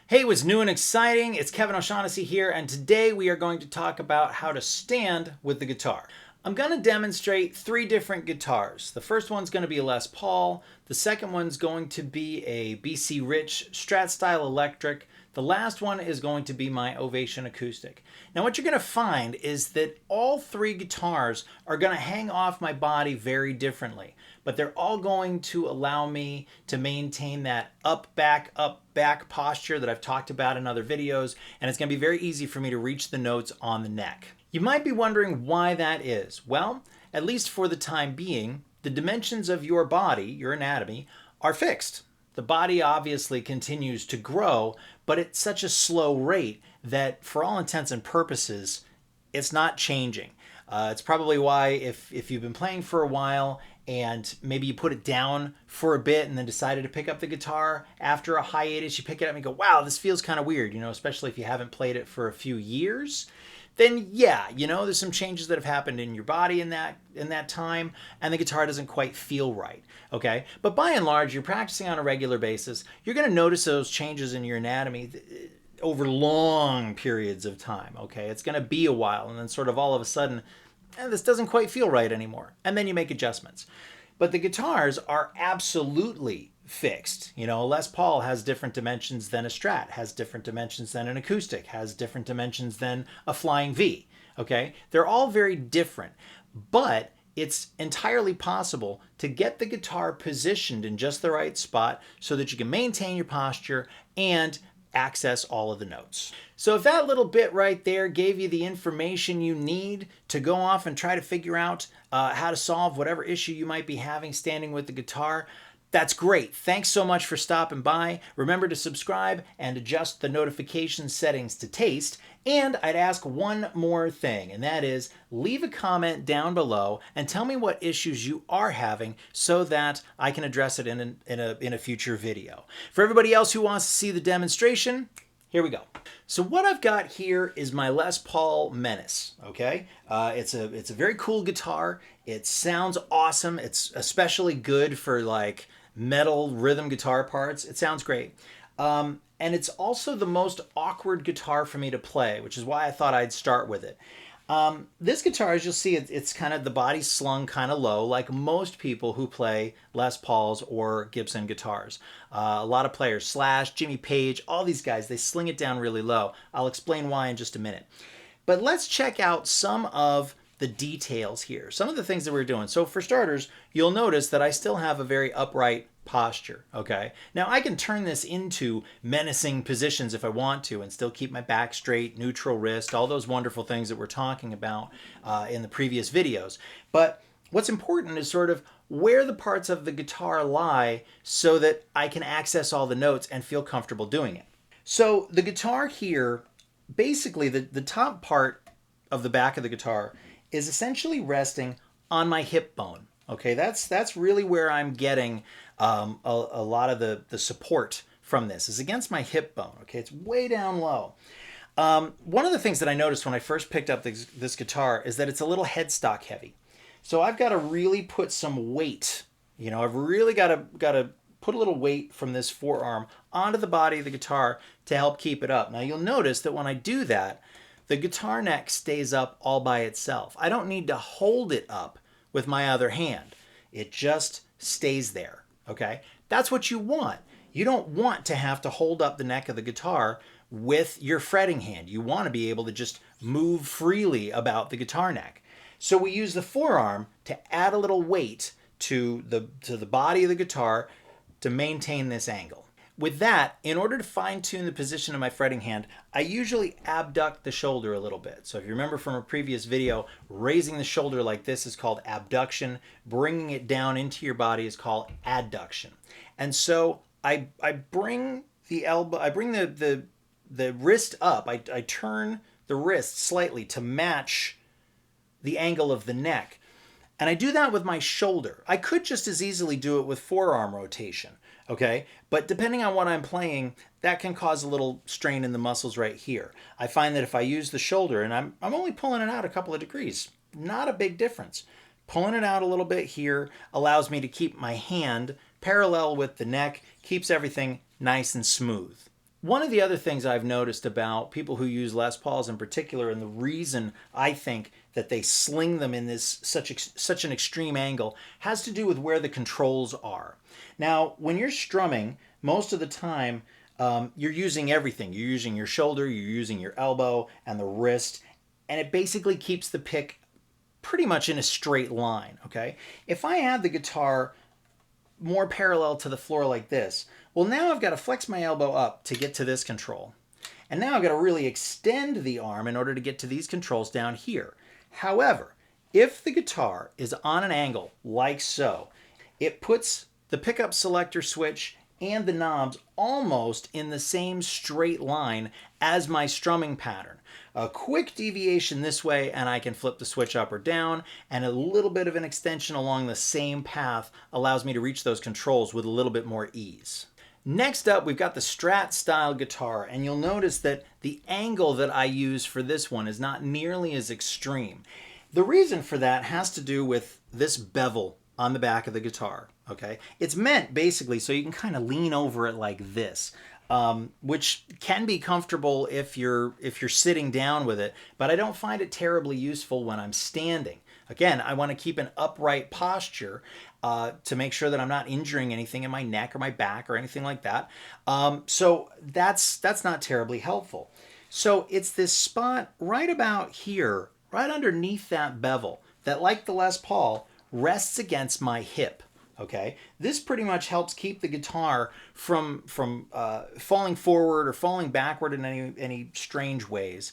Hey, what's new and exciting? It's Kevin O'Shaughnessy here, and today we are going to talk about how to stand with the guitar. I'm going to demonstrate three different guitars. The first one's going to be a Les Paul, the second one's going to be a BC Rich Strat-style electric, the last one is going to be my Ovation acoustic. Now what you're going to find is that all three guitars are going to hang off my body very differently, but they're all going to allow me to maintain that up, back posture that I've talked about in other videos, and it's going to be very easy for me to reach the notes on the neck. You might be wondering why that is. Well, at least for the time being, the dimensions of your body, your anatomy, are fixed. The body obviously continues to grow, but at such a slow rate that for all intents and purposes, it's not changing. It's probably why if you've been playing for a while and maybe you put it down for a bit and then decided to pick up the guitar after a hiatus, you pick it up and you go, wow, this feels kind of weird, especially if you haven't played it for a few years. Then yeah, there's some changes that have happened in your body in that time, and the guitar doesn't quite feel right. Okay, but by and large, you're practicing on a regular basis. You're going to notice those changes in your anatomy over long periods of time. Okay, it's going to be a while, and then sort of all of a sudden, this doesn't quite feel right anymore, and then you make adjustments. But the guitars are absolutely fixed. A Les Paul has different dimensions than a Strat, has different dimensions than an acoustic, has different dimensions than a Flying V. Okay? They're all very different, but it's entirely possible to get the guitar positioned in just the right spot so that you can maintain your posture and access all of the notes. So if that little bit right there gave you the information you need to go off and try to figure out how to solve whatever issue you might be having standing with the guitar, that's great. Thanks so much for stopping by. Remember to subscribe and adjust the notification settings to taste. And I'd ask one more thing, and that is leave a comment down below and tell me what issues you are having so that I can address it in a future video. For everybody else who wants to see the demonstration, here we go. So what I've got here is my Les Paul Menace, okay? It's a very cool guitar. It sounds awesome. It's especially good for like metal rhythm guitar parts. It sounds great. And it's also the most awkward guitar for me to play, which is why I thought I'd start with it. This guitar, as you'll see, it's kind of the body slung kind of low, like most people who play Les Pauls or Gibson guitars. A lot of players, Slash, Jimmy Page, all these guys, they sling it down really low. I'll explain why in just a minute. But let's check out some of the details here, some of the things that we're doing. So for starters, you'll notice that I still have a very upright posture, okay? Now I can turn this into menacing positions if I want to and still keep my back straight, neutral wrist, all those wonderful things that we're talking about in the previous videos. But what's important is sort of where the parts of the guitar lie so that I can access all the notes and feel comfortable doing it. So the guitar here, basically the top part of the back of the guitar is essentially resting on my hip bone. Okay, that's really where I'm getting a lot of the support from this is against my hip bone. Okay, it's way down low. One of the things that I noticed when I first picked up this guitar is that it's a little headstock heavy. So I've got to really put some weight. I've really got to put a little weight from this forearm onto the body of the guitar to help keep it up. Now you'll notice that when I do that, the guitar neck stays up all by itself. I don't need to hold it up with my other hand. It just stays there, okay? That's what you want. You don't want to have to hold up the neck of the guitar with your fretting hand. You want to be able to just move freely about the guitar neck. So we use the forearm to add a little weight to the body of the guitar to maintain this angle. With that, in order to fine-tune the position of my fretting hand, I usually abduct the shoulder a little bit. So if you remember from a previous video, raising the shoulder like this is called abduction. Bringing it down into your body is called adduction. And so I bring the elbow, I bring the wrist up. I turn the wrist slightly to match the angle of the neck. And I do that with my shoulder. I could just as easily do it with forearm rotation, okay? But depending on what I'm playing, that can cause a little strain in the muscles right here. I find that if I use the shoulder, and I'm only pulling it out a couple of degrees, not a big difference. Pulling it out a little bit here allows me to keep my hand parallel with the neck, keeps everything nice and smooth. One of the other things I've noticed about people who use Les Pauls in particular, and the reason I think that they sling them in this such an extreme angle, has to do with where the controls are. Now, when you're strumming, most of the time you're using everything. You're using your shoulder, you're using your elbow and the wrist, and it basically keeps the pick pretty much in a straight line. Okay, if I add the guitar more parallel to the floor like this, well, now I've got to flex my elbow up to get to this control. And now I've got to really extend the arm in order to get to these controls down here. However, if the guitar is on an angle like so, it puts the pickup selector switch and the knobs almost in the same straight line as my strumming pattern. A quick deviation this way and I can flip the switch up or down, and a little bit of an extension along the same path allows me to reach those controls with a little bit more ease. Next up, we've got the Strat-style guitar, and you'll notice that the angle that I use for this one is not nearly as extreme. The reason for that has to do with this bevel on the back of the guitar, okay? It's meant basically so you can kind of lean over it like this, which can be comfortable if you're sitting down with it, but I don't find it terribly useful when I'm standing. Again, I want to keep an upright posture to make sure that I'm not injuring anything in my neck or my back or anything like that. So that's not terribly helpful. So it's this spot right about here, right underneath that bevel, that, like the Les Paul, rests against my hip. Okay, this pretty much helps keep the guitar from falling forward or falling backward in any strange ways.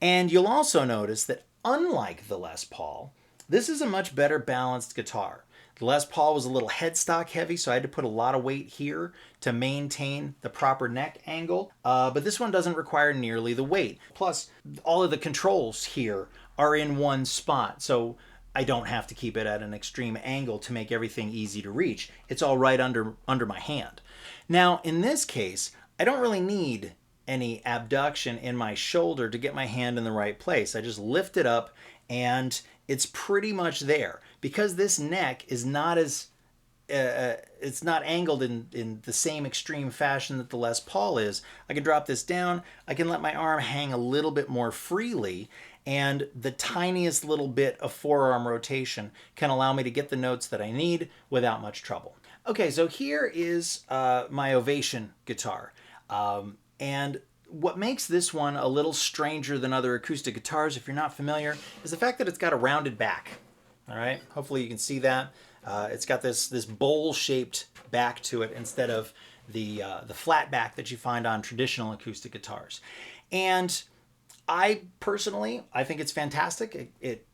And you'll also notice that, unlike the Les Paul, this is a much better balanced guitar. The Les Paul was a little headstock heavy, so I had to put a lot of weight here to maintain the proper neck angle. But this one doesn't require nearly the weight. Plus, all of the controls here are in one spot, so I don't have to keep it at an extreme angle to make everything easy to reach. It's all right under my hand. Now, in this case, I don't really need any abduction in my shoulder to get my hand in the right place. I just lift it up and it's pretty much there. Because this neck is not as it's not angled in the same extreme fashion that the Les Paul is, I can drop this down, I can let my arm hang a little bit more freely, and the tiniest little bit of forearm rotation can allow me to get the notes that I need without much trouble. Okay, so here is my Ovation guitar. And what makes this one a little stranger than other acoustic guitars, if you're not familiar, is the fact that it's got a rounded back. All right, hopefully you can see that. It's got this bowl-shaped back to it instead of the flat back that you find on traditional acoustic guitars. And I personally think it's fantastic. It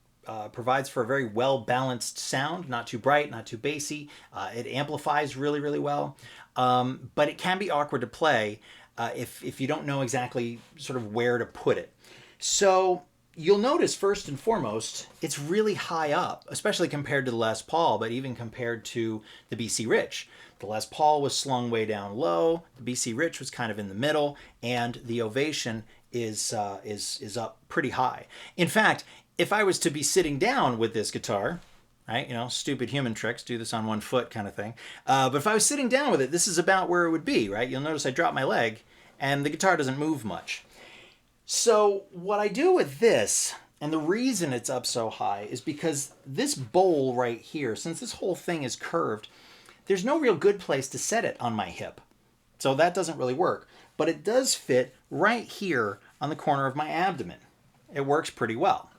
provides for a very well-balanced sound, not too bright, not too bassy. It amplifies really, really well, but it can be awkward to play if you don't know exactly sort of where to put it. So you'll notice, first and foremost, it's really high up, especially compared to the Les Paul, but even compared to the BC Rich. The Les Paul was slung way down low, the BC Rich was kind of in the middle, and the Ovation is up pretty high. In fact, if I was to be sitting down with this guitar, right, stupid human tricks, do this on one foot kind of thing, but if I was sitting down with it, this is about where it would be, right? You'll notice I drop my leg, and the guitar doesn't move much. So what I do with this, and the reason it's up so high, is because this bowl right here, since this whole thing is curved, there's no real good place to set it on my hip. So that doesn't really work. But it does fit right here on the corner of my abdomen. It works pretty well.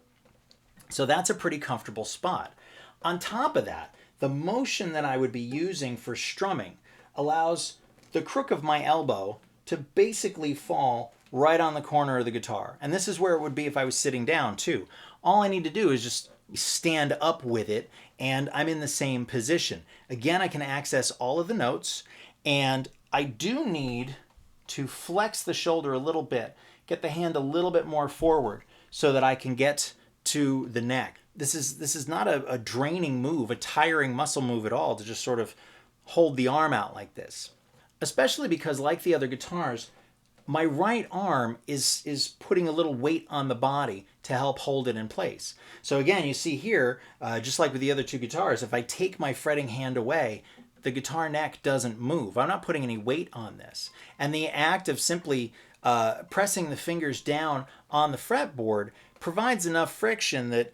So that's a pretty comfortable spot. On top of that, the motion that I would be using for strumming allows the crook of my elbow to basically fall right on the corner of the guitar. And this is where it would be if I was sitting down too. All I need to do is just stand up with it and I'm in the same position. Again, I can access all of the notes, and I do need to flex the shoulder a little bit, get the hand a little bit more forward so that I can get to the neck. This is not a draining move, a tiring muscle move at all, to just sort of hold the arm out like this. Especially because, like the other guitars, my right arm is putting a little weight on the body to help hold it in place. So again, you see here, just like with the other two guitars, if I take my fretting hand away, the guitar neck doesn't move. I'm not putting any weight on this. And the act of simply pressing the fingers down on the fretboard provides enough friction that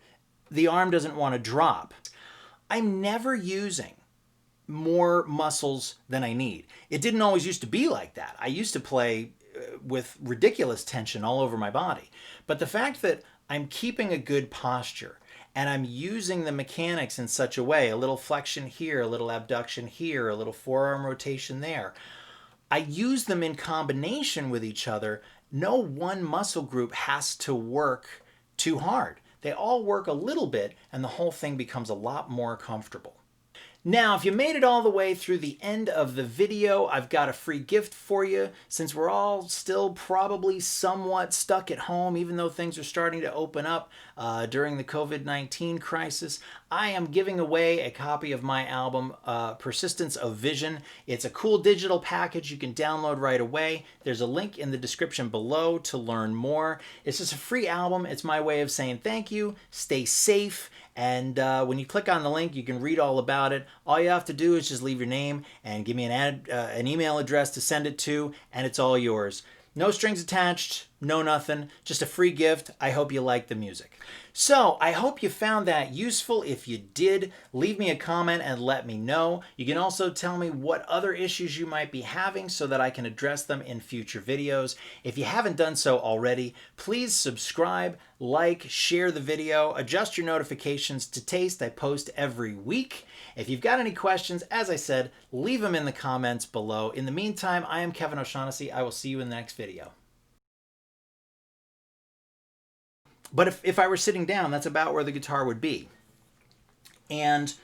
the arm doesn't want to drop. I'm never using more muscles than I need. It didn't always used to be like that. I used to play with ridiculous tension all over my body. But the fact that I'm keeping a good posture and I'm using the mechanics in such a way, a little flexion here, a little abduction here, a little forearm rotation there, I use them in combination with each other. No one muscle group has to work too hard. They all work a little bit and the whole thing becomes a lot more comfortable. Now, if you made it all the way through the end of the video, I've got a free gift for you. Since we're all still probably somewhat stuck at home, even though things are starting to open up during the COVID-19 crisis, I am giving away a copy of my album, Persistence of Vision. It's a cool digital package you can download right away. There's a link in the description below to learn more. It's just a free album. It's my way of saying thank you, stay safe, and when you click on the link, you can read all about it. All you have to do is just leave your name and give me an email address to send it to, and it's all yours. No strings attached, no nothing, just a free gift. I hope you like the music. So I hope you found that useful. If you did, leave me a comment and let me know. You can also tell me what other issues you might be having so that I can address them in future videos. If you haven't done so already, please subscribe, like, share the video, adjust your notifications to taste. I post every week. If you've got any questions, as I said, leave them in the comments below. In the meantime, I am Kevin O'Shaughnessy. I will see you in the next video. But if I were sitting down, that's about where the guitar would be. And